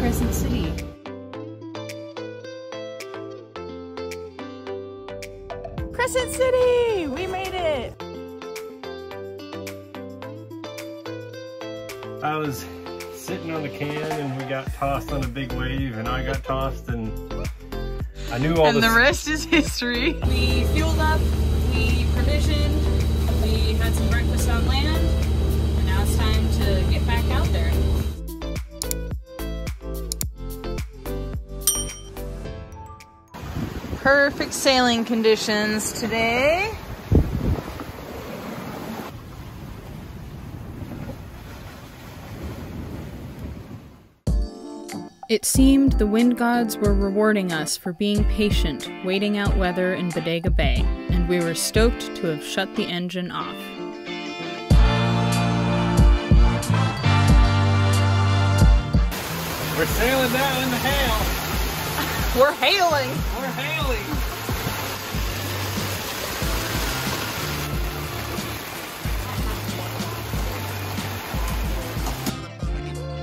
Crescent City. Crescent City! We made it! I was sitting on the can and we got tossed on a big wave and I got tossed and I knew all and the rest is history. We fueled up, we provisioned, we had some breakfast on land, and now it's time to get back out there. Perfect sailing conditions today. It seemed the wind gods were rewarding us for being patient, waiting out weather in Bodega Bay, and we were stoked to have shut the engine off. We're sailing down in the hail. We're hailing! We're hailing.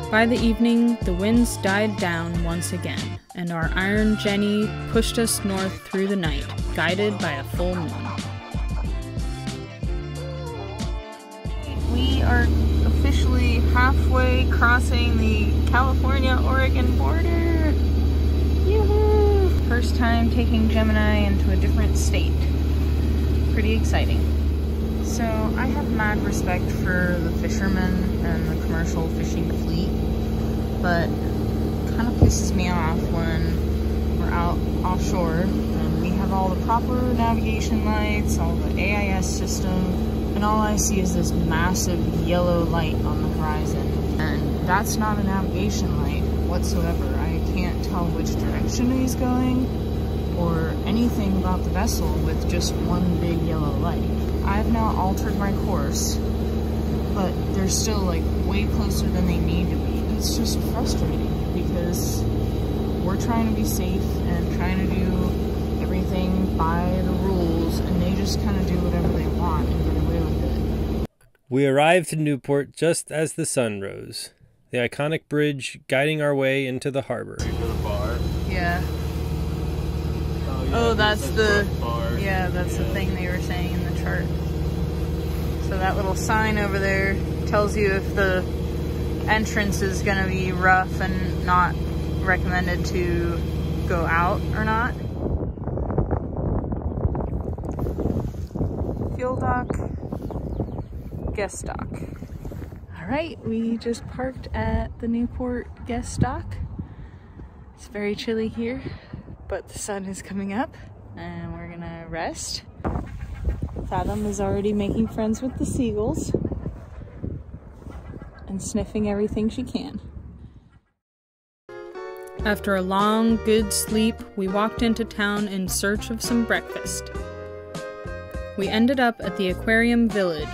By the evening, the winds died down once again, and our Iron Jenny pushed us north through the night, guided by a full moon. We are officially halfway crossing the California-Oregon border. Yoo-hoo! First time taking Gemini into a different state. Pretty exciting. So I have mad respect for the fishermen and the commercial fishing fleet, but it kind of pisses me off when we're out offshore and we have all the proper navigation lights, all the AIS system, and all I see is this massive yellow light on the horizon. And that's not a navigation light whatsoever. I can't tell which direction he's going or anything about the vessel with just one big yellow light. I've now altered my course, but they're still like way closer than they need to be. It's just frustrating because we're trying to be safe and trying to do everything by the rules, and they just kind of do whatever they want and get away with it. We arrived in Newport just as the sun rose, the iconic bridge guiding our way into the harbor. Yeah. Oh, that's the, yeah, that's the thing they were saying in the chart. So that little sign over there tells you if the entrance is going to be rough and not recommended to go out or not. Fuel dock, guest dock. All right, we just parked at the Newport guest dock. It's very chilly here, but the sun is coming up and we're gonna rest. Fathom is already making friends with the seagulls and sniffing everything she can. After a long, good sleep, we walked into town in search of some breakfast. We ended up at the Aquarium Village,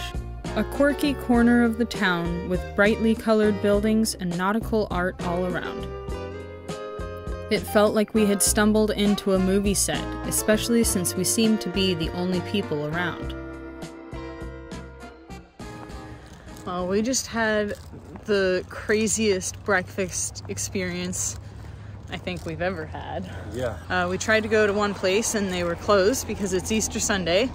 a quirky corner of the town with brightly colored buildings and nautical art all around. It felt like we had stumbled into a movie set, especially since we seemed to be the only people around. Well, we just had the craziest breakfast experience I think we've ever had. Yeah. We tried to go to one place and they were closed because it's Easter Sunday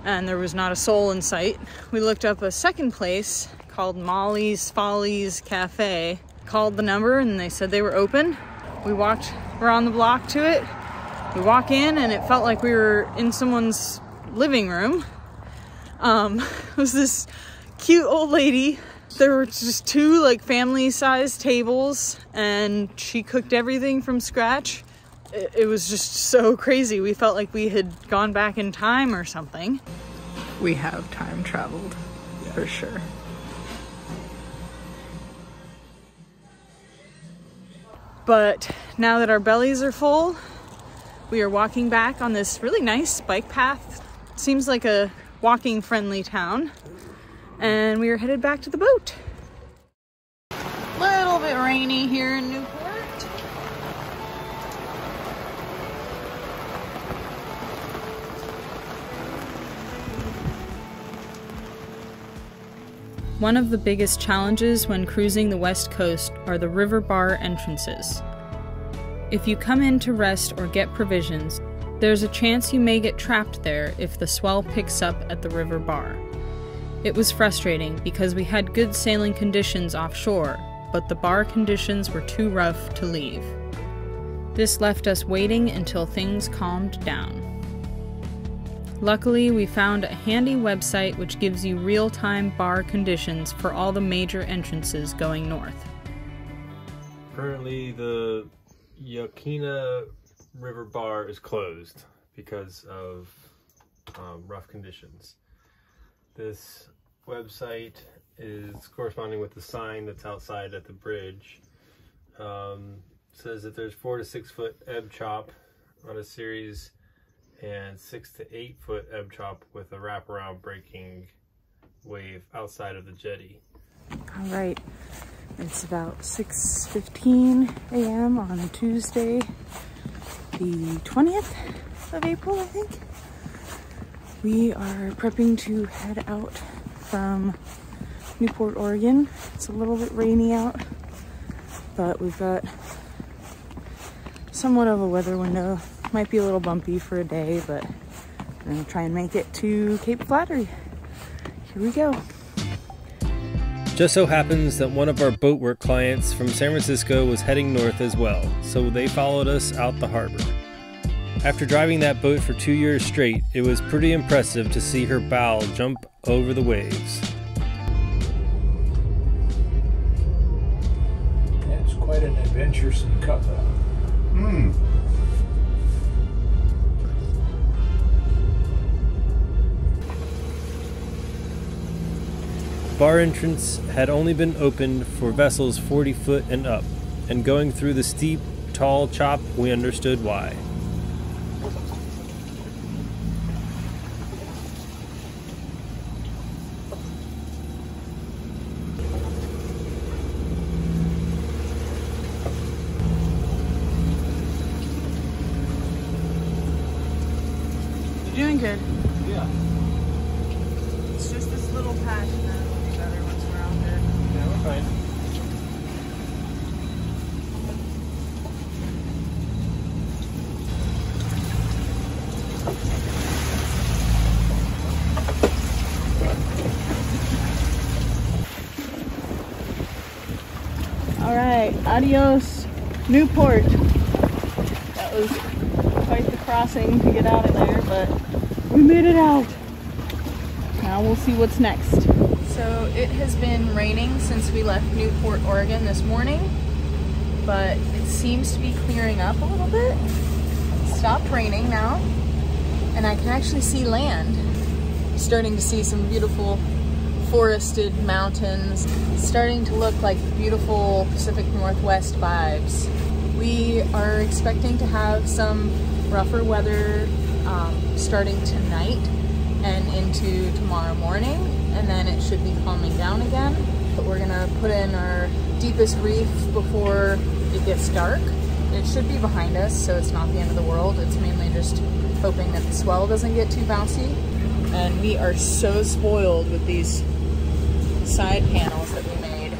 and there was not a soul in sight. We looked up a second place called Molly's Follies Cafe, called the number and they said they were open. We walked around the block to it. We walk in and it felt like we were in someone's living room. It was this cute old lady. There were just two like family-sized tables and she cooked everything from scratch. It was just so crazy. We felt like we had gone back in time or something. We have time traveled, for sure. But now that our bellies are full, we are walking back on this really nice bike path. Seems like a walking friendly town. And we are headed back to the boat. Little bit rainy here in Newport. One of the biggest challenges when cruising the west coast are the river bar entrances. If you come in to rest or get provisions, there's a chance you may get trapped there if the swell picks up at the river bar. It was frustrating because we had good sailing conditions offshore, but the bar conditions were too rough to leave. This left us waiting until things calmed down. Luckily, we found a handy website which gives you real-time bar conditions for all the major entrances going north. Currently, the Yakina River Bar is closed because of rough conditions. This website is corresponding with the sign that's outside at the bridge. Says that there's 4 to 6 foot ebb chop on a series and 6 to 8 foot ebb chop with a wraparound breaking wave outside of the jetty. All right, it's about 6:15 a.m. on Tuesday, the 20th of April, I think. We are prepping to head out from Newport, Oregon. It's a little bit rainy out, but we've got somewhat of a weather window. Might be a little bumpy for a day, but we're gonna try and make it to Cape Flattery. Here we go. Just so happens that one of our boat work clients from San Francisco was heading north as well, so they followed us out the harbor. After driving that boat for 2 years straight, it was pretty impressive to see her bow jump over the waves. It's quite an adventuresome couple. Bar entrance had only been opened for vessels 40 foot and up, and going through the steep, tall chop, we understood why. You're doing good. Yeah. It's just this little patch and then it'll be better once we're out there. Yeah, we're fine. All right, adios, Newport. That was quite the crossing to get out of there, but we made it out. Now we'll see what's next. So it has been raining since we left Newport, Oregon this morning, but it seems to be clearing up a little bit. It stopped raining now, and I can actually see land. Starting to see some beautiful forested mountains, starting to look like beautiful Pacific Northwest vibes. We are expecting to have some rougher weather starting tonight and into tomorrow morning, and then it should be calming down again. But we're gonna put in our deepest reef before it gets dark. It should be behind us, so it's not the end of the world. It's mainly just hoping that the swell doesn't get too bouncy. And we are so spoiled with these side panels that we made.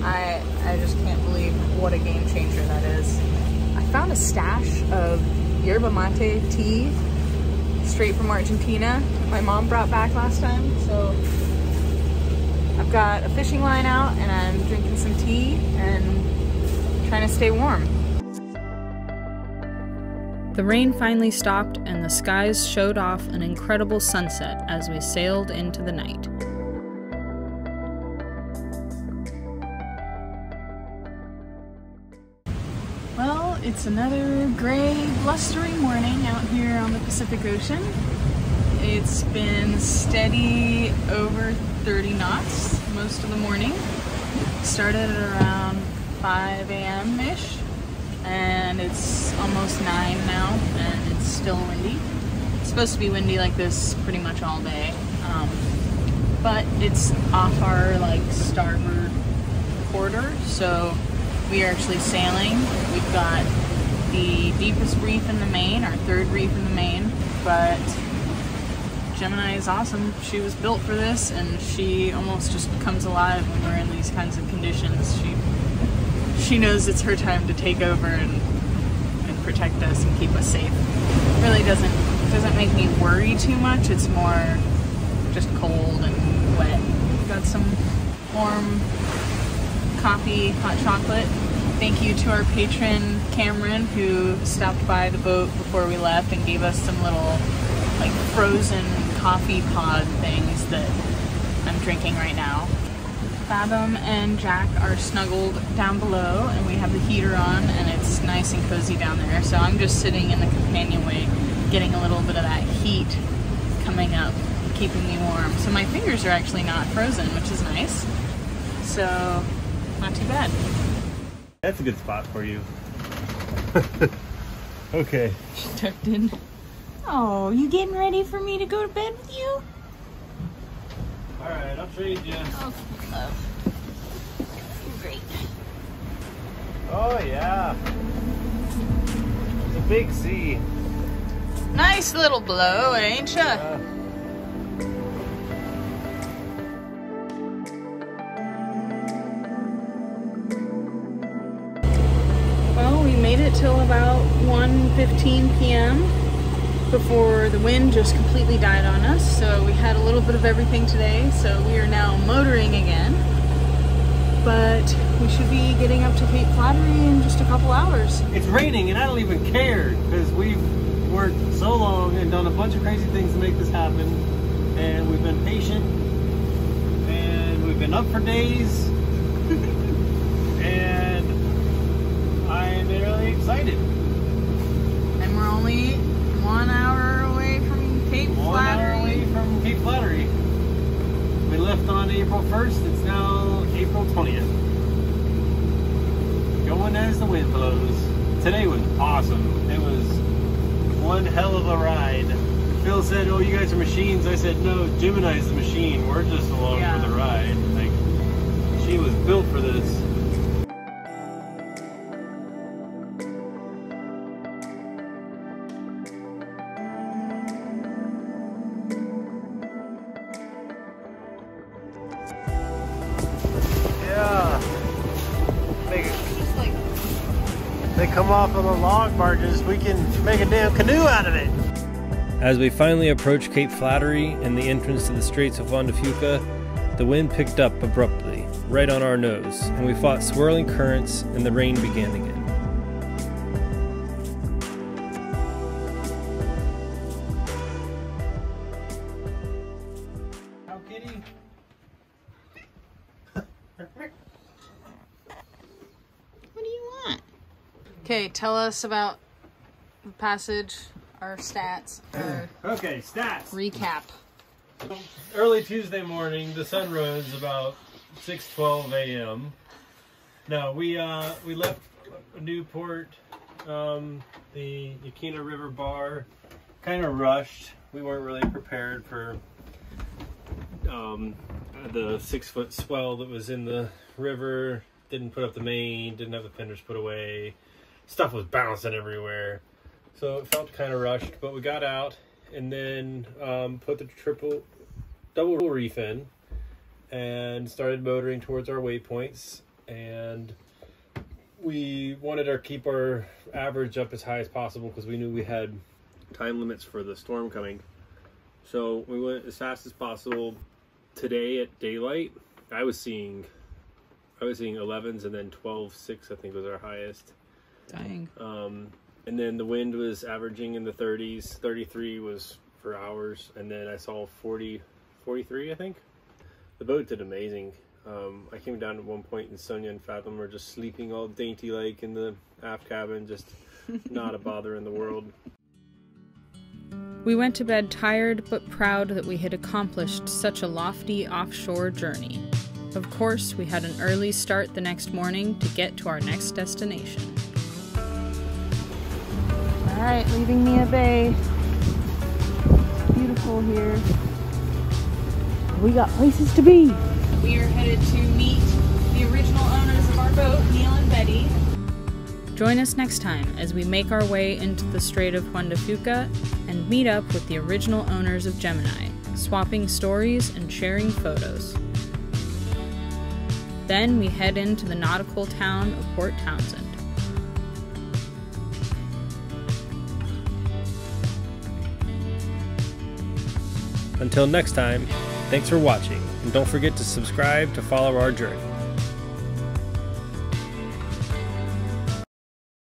I just can't believe what a game changer that is. I found a stash of yerba mate tea straight from Argentina my mom brought back last time. So I've got a fishing line out and I'm drinking some tea and trying to stay warm. The rain finally stopped and the skies showed off an incredible sunset as we sailed into the night. Well, it's another gray, blustery morning out here on the Pacific Ocean. It's been steady over 30 knots most of the morning. Started at around 5 a.m.-ish, and it's almost 9 now, and it's still windy. It's supposed to be windy like this pretty much all day, but it's off our starboard quarter, so we are actually sailing. We've got the deepest reef in the main, our third reef in the main, but Gemini is awesome. She was built for this, and she almost just comes alive when we're in these kinds of conditions. She knows it's her time to take over and protect us and keep us safe. It really doesn't make me worry too much. It's more just cold and wet. Got some warm coffee, hot chocolate. Thank you to our patron Cameron, who stopped by the boat before we left and gave us some little like frozen coffee pod things that I'm drinking right now. Fathom and Jack are snuggled down below, and we have the heater on, and it's nice and cozy down there. So I'm just sitting in the companionway, getting a little bit of that heat coming up, keeping me warm. So my fingers are actually not frozen, which is nice. So not too bad. That's a good spot for you. Okay. She's tucked in. Oh, you getting ready for me to go to bed with you? Alright, I'll trade you. Oh, love. You're great. Oh yeah. It's a big sea. Nice little blow, ain't ya? Well, we made it till about 1:15 p.m. before the wind just completely died on us. So we had a little bit of everything today. So we are now motoring again. But we should be getting up to Cape Flattery in just a couple hours. It's raining and I don't even care because we've worked so long and done a bunch of crazy things to make this happen. And we've been patient. And we've been up for days. And I'm really excited. And we're only 1 hour away from Cape Flattery. 1 hour away from Cape Flattery. We left on April 1st. It's now April 20th. Going as the wind blows. Today was awesome. It was one hell of a ride. Phil said, "Oh, you guys are machines." I said, "No, Gemini's the machine. We're just along for the ride." Like, she was built for this. They come off on the log barges, we can make a damn canoe out of it. As we finally approached Cape Flattery and the entrance to the Straits of Juan de Fuca, the wind picked up abruptly, right on our nose, and we fought swirling currents and the rain began again. How kitty? What do you want? Okay, tell us about the passage, our stats, our Okay, stats. recap. Early Tuesday morning, the sun rose about 6:12 a.m. No, we left Newport, the Ikson River bar, kind of rushed. We weren't really prepared for the 6-foot swell that was in the river. Didn't put up the main, didn't have the fenders put away. Stuff was bouncing everywhere. So it felt kind of rushed, but we got out and then put the double reef in and started motoring towards our waypoints. And we wanted to keep our average up as high as possible because we knew we had time limits for the storm coming. So we went as fast as possible. Today at daylight, I was seeing 11s and then 12.6 I think was our highest. Dang. And then the wind was averaging in the 30s. 33 was for hours, and then I saw 40, 43 I think. The boat did amazing. I came down at one point and Sonia and Fathom were just sleeping all dainty like in the aft cabin, just not a bother in the world. We went to bed tired but proud that we had accomplished such a lofty offshore journey. Of course, we had an early start the next morning to get to our next destination. Alright, leaving Mia Bay. Beautiful here. We got places to be. We are headed to meet the original owners of our boat, Neil and Betty. Join us next time as we make our way into the Strait of Juan de Fuca and meet up with the original owners of Gemini, swapping stories and sharing photos. Then we head into the nautical town of Port Townsend. Until next time, thanks for watching, and don't forget to subscribe to follow our journey.